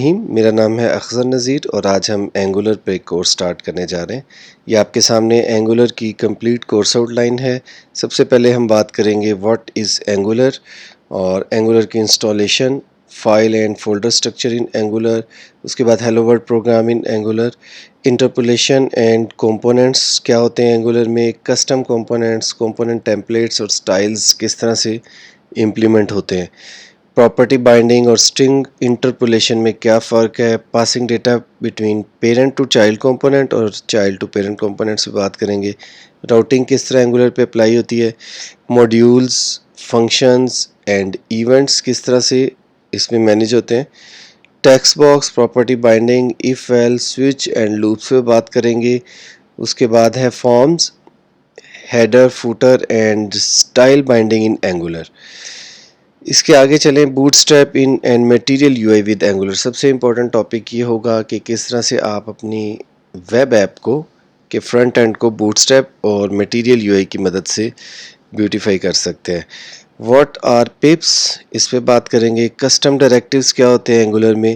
میرا نام ہے اخذر نذیر اور آج ہم اینگولر پہ ایک کورس سٹارٹ کرنے جا رہے ہیں۔ یہ آپ کے سامنے اینگولر کی کمپلیٹ کورس آؤٹ لائن ہے۔ سب سے پہلے ہم بات کریں گے واٹ از اینگولر اور اینگولر کی installation, file and folder structure in angular, اس کے بعد hello world program in angular, interpolation and components کیا ہوتے ہیں اینگولر میں، کسٹم کمپوننٹس، کمپوننٹ ٹیمپلیٹس اور سٹائلز کس طرح سے امپلیمنٹ ہوتے ہیں، پراپرٹی بائنڈنگ اور اسٹرنگ انٹرپولیشن میں کیا فرق ہے، passing data between parent to child component اور چائلڈ ٹو پیرنٹ کمپوننٹ سے بات کریں گے، راؤٹنگ کس طرح اینگولر پہ اپلائی ہوتی ہے، موڈیولز، فنکشنز اینڈ ایونٹس کس طرح سے اس میں مینیج ہوتے ہیں، text box, property binding, if else, switch and loops پہ بات کریں گے۔ اس کے بعد ہے forms, header, footer and style binding in angular. اس کے آگے چلیں، bootstrap in and material U I with angular. سب سے امپورٹنٹ ٹاپک یہ ہوگا کہ کس طرح سے آپ اپنی ویب ایپ کو کہ فرنٹ اینڈ کو بوٹ اسٹریپ اور میٹیریل یو آئی کی مدد سے بیوٹیفائی کر سکتے ہیں۔ واٹ آر پپس، اس پہ بات کریں گے۔ کسٹم ڈائریکٹیوز کیا ہوتے ہیں اینگولر میں،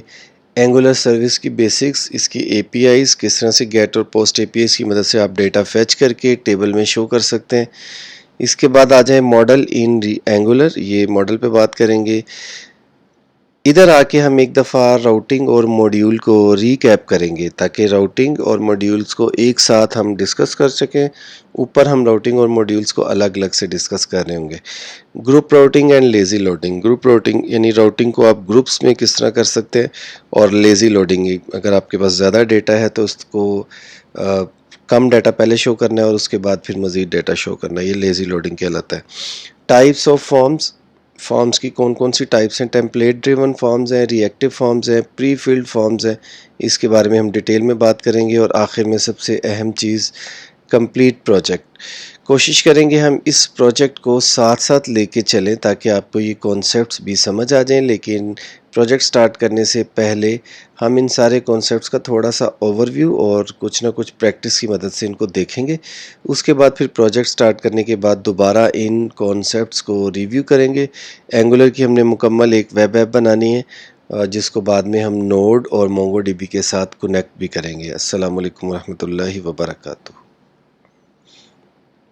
اینگولر سروس کی بیسکس، اس کی اے پی آئیز، کس طرح سے گیٹ اور پوسٹ اے پی آئیز کی مدد سے آپ ڈیٹا فیچ کر کے ٹیبل میں شو کر سکتے ہیں۔ اس کے بعد آ جائیں ماڈل ان اینگولر، یہ ماڈل پہ بات کریں گے۔ ادھر آ کے ہم ایک دفعہ راؤٹنگ اور موڈیول کو ریکیپ کریں گے تاکہ راؤٹنگ اور موڈیولز کو ایک ساتھ ہم ڈسکس کر سکیں۔ اوپر ہم راؤٹنگ اور موڈیولز کو الگ الگ سے ڈسکس کر رہے ہوں گے۔ Group routing and lazy loading, group routing یعنی راؤٹنگ کو آپ گروپس میں کس طرح کر سکتے ہیں، اور لیزی لوڈنگ اگر آپ کے پاس زیادہ ڈیٹا ہے تو اس کو کم ڈیٹا پہلے شو کرنا ہے اور اس کے بعد پھر مزید ڈیٹا شو کرنا ہے، یہ لیزی لوڈنگ کہلاتا ہے۔ ٹائپس آف فارمز، فارمز کی کون کون سی ٹائپس ہیں، ٹیمپلیٹ ڈریون فارمز ہیں، ری ایکٹیو فارمز ہیں، پری فلڈ فارمز ہیں، اس کے بارے میں ہم ڈیٹیل میں بات کریں گے۔ اور آخر میں سب سے اہم چیز، کمپلیٹ پروجیکٹ۔ کوشش کریں گے ہم اس پروجیکٹ کو ساتھ ساتھ لے کے چلیں تاکہ آپ کو یہ کانسیپٹس بھی سمجھ آ جائیں، لیکن پروجیکٹ سٹارٹ کرنے سے پہلے ہم ان سارے کانسیپٹس کا تھوڑا سا اوور ویو اور کچھ نہ کچھ پریکٹس کی مدد سے ان کو دیکھیں گے۔ اس کے بعد پھر پروجیکٹ سٹارٹ کرنے کے بعد دوبارہ ان کانسیپٹس کو ریویو کریں گے۔ اینگولر کی ہم نے مکمل ایک ویب ایپ بنانی ہے جس کو بعد میں ہم نوڈ اور مونگو ڈی بی کے ساتھ کنیکٹ بھی کریں گے۔ السلام علیکم ورحمۃ اللہ وبرکاتہ۔